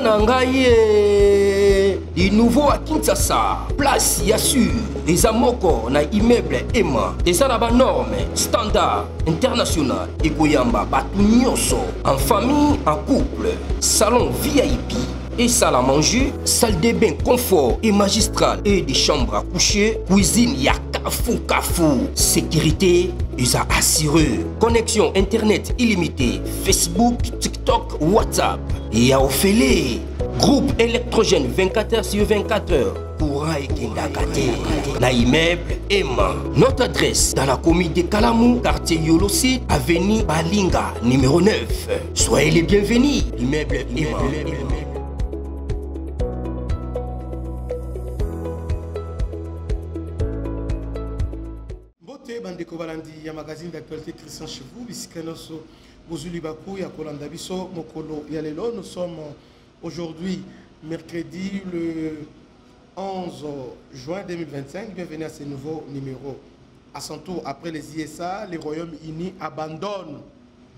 Nangaye, du nouveau à Kinshasa, place Yassur, des amoko na immeuble Emma, des arabes normes, standard, international, et Koyamba, Batunyoso, en famille, en couple, salon VIP. Et salle à manger, salle de bain confort et magistrale et des chambres à coucher, cuisine Kafou. Sécurité, ils ont assuré. Connexion internet illimitée, Facebook, TikTok, WhatsApp. Et à Ophélie, groupe électrogène 24h/24h. Courant et Kendakate. Na immeuble Emma. Notre adresse dans la commune de Kalamou, quartier Yolosi, avenue Balinga, numéro 9. Soyez les bienvenus. Immeuble Emma. Bandeko balandi ya magazine d'actualité Christian chez vous bisikanoso bozuli baku ya kolanda biso mokolo ya lelo. Nous sommes aujourd'hui mercredi le 11 juin 2025. Bienvenue à ce nouveau numéro. À son tour, après les ISA, les Royaumes-Unis abandonnent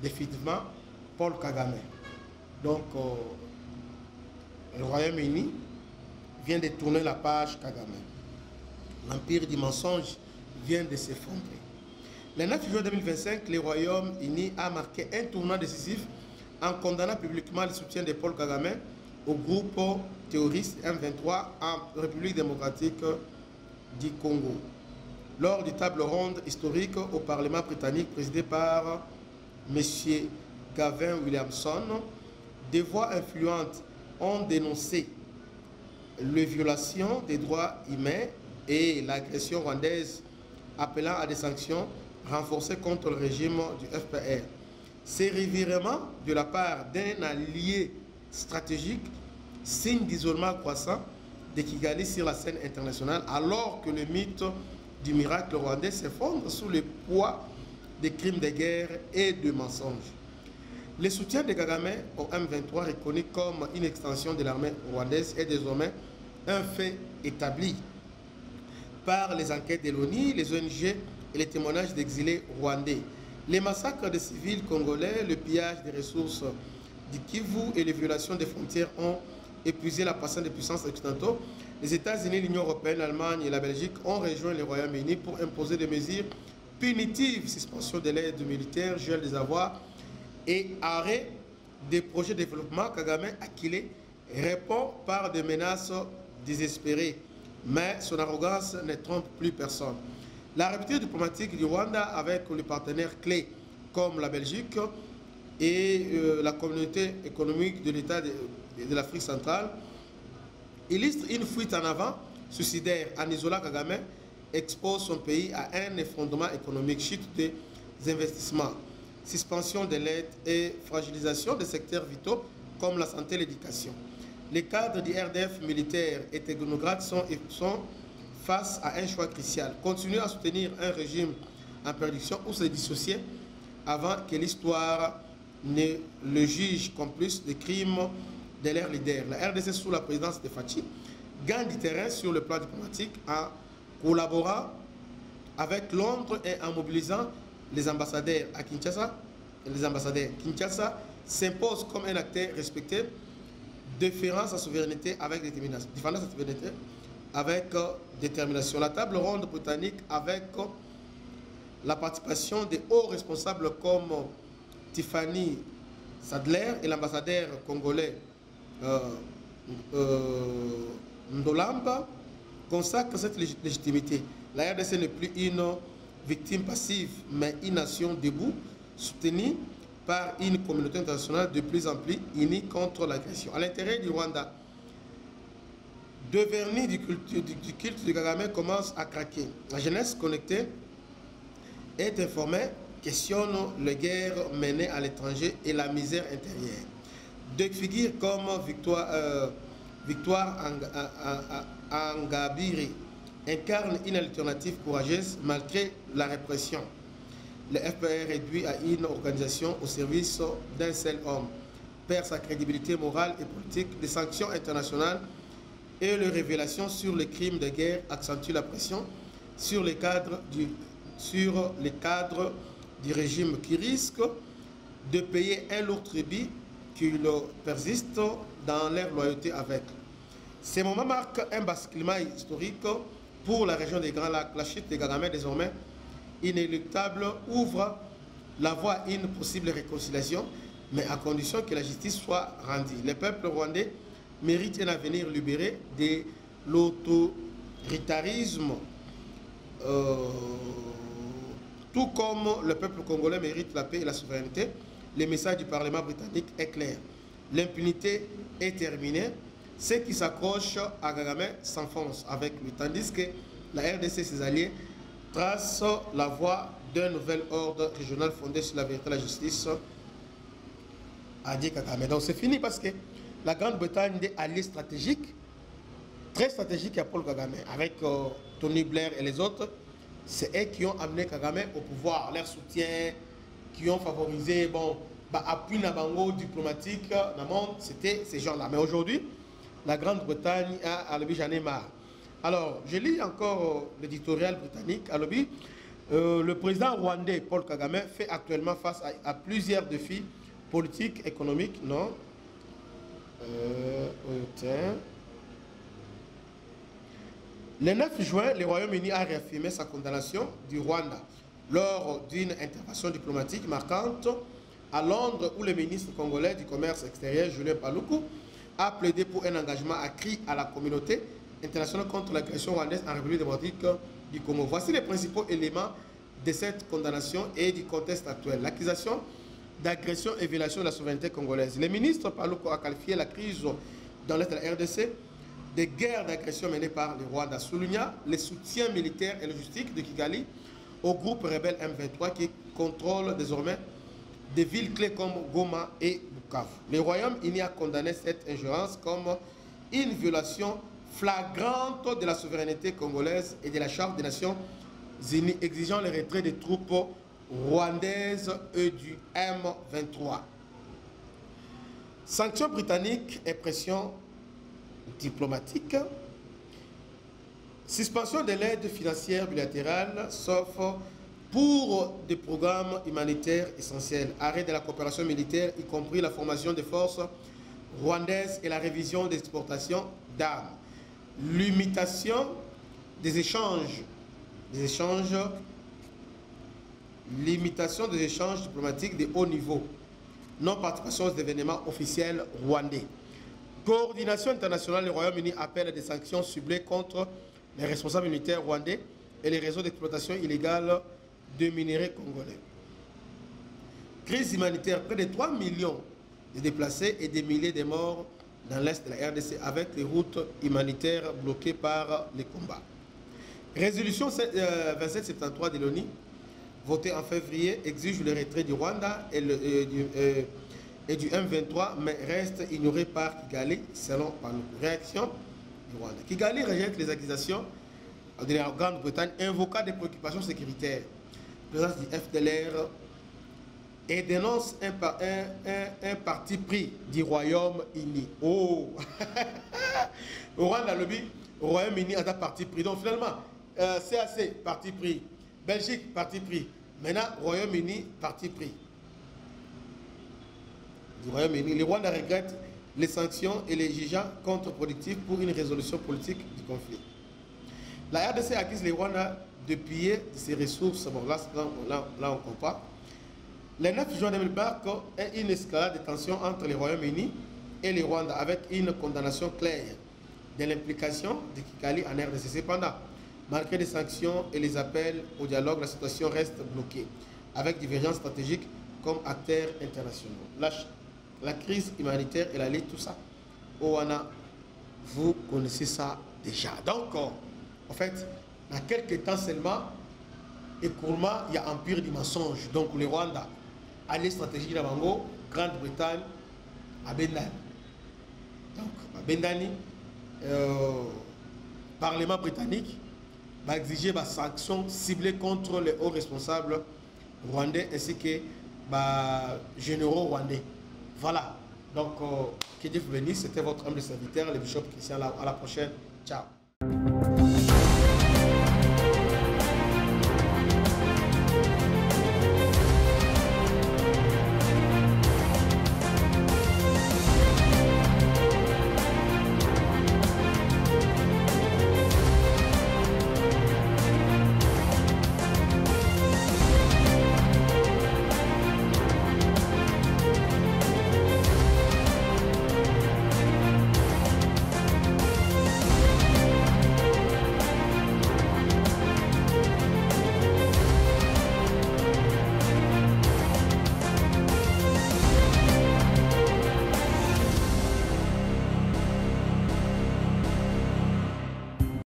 définitivement Paul Kagame. Donc le Royaume-Uni vient de tourner la page Kagame. L'empire du mensonge vient de s'effondrer. Le 9 juin 2025, le Royaume-Uni a marqué un tournant décisif en condamnant publiquement le soutien de Paul Kagame au groupe terroriste M23 en République démocratique du Congo. Lors du table ronde historique au Parlement britannique présidé par M. Gavin Williamson, des voix influentes ont dénoncé les violations des droits humains et l'agression rwandaise, appelant à des sanctions renforcées contre le régime du FPR. Ces revirements de la part d'un allié stratégique, signe d'isolement croissant de Kigali sur la scène internationale, alors que le mythe du miracle rwandais s'effondre sous le poids des crimes de guerre et de mensonges. Le soutien de Kagame au M23, reconnu comme une extension de l'armée rwandaise, est désormais un fait établi par les enquêtes de l'ONU, les ONG et les témoignages d'exilés rwandais. Les massacres de civils congolais, le pillage des ressources du Kivu et les violations des frontières ont épuisé la patience des puissances occidentaux. Les États-Unis, l'Union européenne, l'Allemagne et la Belgique ont rejoint le Royaume-Uni pour imposer des mesures punitives, suspension de l'aide militaire, gel des avoirs et arrêt des projets de développement. Kagame Akile répond par des menaces désespérées. Mais son arrogance ne trompe plus personne. La rupture diplomatique du Rwanda avec les partenaires clés comme la Belgique et la communauté économique de l'État de l'Afrique centrale illustre une fuite en avant suicidaire. En isolant Kagame, expose son pays à un effondrement économique, chute des investissements, suspension de l'aide et fragilisation des secteurs vitaux comme la santé et l'éducation. Les cadres du RDF militaire et technocrates sont face à un choix crucial. Continuer à soutenir un régime en perdition ou se dissocier avant que l'histoire ne le juge complice des crimes de leurs leaders. La RDC, sous la présidence de Fachi, gagne du terrain sur le plan diplomatique en collaborant avec Londres et en mobilisant les ambassadeurs à Kinshasa. Les ambassadeurs Kinshasa s'imposent comme un acteur respecté, déférant sa souveraineté avec détermination. La table ronde britannique avec la participation des hauts responsables comme Tiffany Sadler et l'ambassadeur congolais Ndolamba consacre cette légitimité. La RDC n'est plus une victime passive, mais une nation debout, soutenue par une communauté internationale de plus en plus unie contre l'agression. À l'intérieur du Rwanda, de vernis du culte de Kagame commence à craquer. La jeunesse connectée est informée, questionne les guerres menées à l'étranger et la misère intérieure. Deux figures comme Victoire Angabiri incarnent une alternative courageuse malgré la répression. Le FPR réduit à une organisation au service d'un seul homme, perd sa crédibilité morale et politique. Les sanctions internationales et les révélations sur les crimes de guerre accentuent la pression sur les cadres du régime qui risquent de payer un lourd tribut qu'ils persistent dans leur loyauté avec. Ces moments marquent un basculement historique pour la région des Grands Lacs. La chute des Gagamais, désormais inéluctable, ouvre la voie à une possible réconciliation, mais à condition que la justice soit rendue. Le peuple rwandais mérite un avenir libéré de l'autoritarisme, tout comme le peuple congolais mérite la paix et la souveraineté. Le message du Parlement britannique est clair. L'impunité est terminée. Ceux qui s'accrochent à Kagame s'enfoncent avec lui, tandis que la RDC et ses alliés tracent la voie d'un nouvel ordre régional fondé sur la vérité et la justice, a dit Kagame. Donc c'est fini parce que la Grande-Bretagne est alliée stratégique, très stratégique à Paul Kagame, avec Tony Blair et les autres. C'est eux qui ont amené Kagame au pouvoir, leur soutien, qui ont favorisé, bon, appui nabango diplomatique dans le monde, c'était ces gens-là. Mais aujourd'hui, la Grande-Bretagne a lobby, j'en ai marre. Alors, je lis encore l'éditorial britannique à lobby. Le président rwandais Paul Kagame fait actuellement face à plusieurs défis politiques, économiques, non. Le 9 juin, le Royaume-Uni a réaffirmé sa condamnation du Rwanda lors d'une intervention diplomatique marquante à Londres où le ministre congolais du commerce extérieur, Julien Paluku, a plaidé pour un engagement accru à la communauté internationale contre l'agression rwandaise en République démocratique du Congo. Voici les principaux éléments de cette condamnation et du contexte actuel. L'accusation d'agression et violation de la souveraineté congolaise. Le ministre Paluku a qualifié la crise dans l'Est de la RDC de guerre d'agression menée par le Rwanda, soulignant le soutien militaire et logistique de Kigali au groupe rebelle M23 qui contrôle désormais des villes clés comme Goma et Bukavu. Le Royaume-Uni a condamné cette ingérence comme une violation flagrante de la souveraineté congolaise et de la Charte des Nations Unies, exigeant le retrait des troupes rwandaises et du M23. Sanctions britanniques et pression diplomatique. Suspension de l'aide financière bilatérale, sauf pour des programmes humanitaires essentiels. Arrêt de la coopération militaire, y compris la formation des forces rwandaises et la révision des exportations d'armes. Limitation des échanges. Limitation des échanges diplomatiques de haut niveau. Non-participation aux événements officiels rwandais. Coordination internationale, le Royaume-Uni appelle à des sanctions ciblées contre les responsables militaires rwandais et les réseaux d'exploitation illégale de minerais congolais. Crise humanitaire, près de 3 millions de déplacés et des milliers de morts dans l'Est de la RDC avec les routes humanitaires bloquées par les combats. Résolution 2773 de l'ONU, votée en février, exige le retrait du Rwanda et du M23, mais reste ignoré par Kigali, selon Paluku. Réaction du Rwanda. Kigali rejette les accusations de la Grande-Bretagne, invoquant des préoccupations sécuritaires, présence du FDLR, et dénonce un parti pris du Royaume-Uni. Oh au Rwanda, le Royaume-Uni a un parti pris. Donc finalement, CAC, parti pris. Belgique, parti pris. Maintenant, Royaume-Uni, parti pris. Du Royaume-Uni. Le Rwanda regrette les sanctions et les jugeant contre-productifs pour une résolution politique du conflit. La RDC accuse le Rwanda de piller ses ressources. Bon, là on comprend. Le 9 juin 2020, une escalade de tensions entre le Royaume-Uni et le Rwanda avec une condamnation claire de l'implication de Kigali en RDC. Cependant, malgré les sanctions et les appels au dialogue, la situation reste bloquée avec divergences stratégiques comme acteurs internationaux. La crise humanitaire et la lutte, tout ça, Owana, vous connaissez ça déjà. Donc, en fait, il y a quelques temps seulement, écoulement, il y a empire du mensonge. Donc, le Rwanda, allié stratégique de Bango, Grande-Bretagne, à Bendani. Donc, à Bendani, Parlement britannique va exiger des sanctions ciblées contre les hauts responsables rwandais ainsi que les généraux rwandais. Voilà. Donc, que Dieu vous bénisse. C'était votre humble serviteur, le bishop Christian. À la prochaine. Ciao.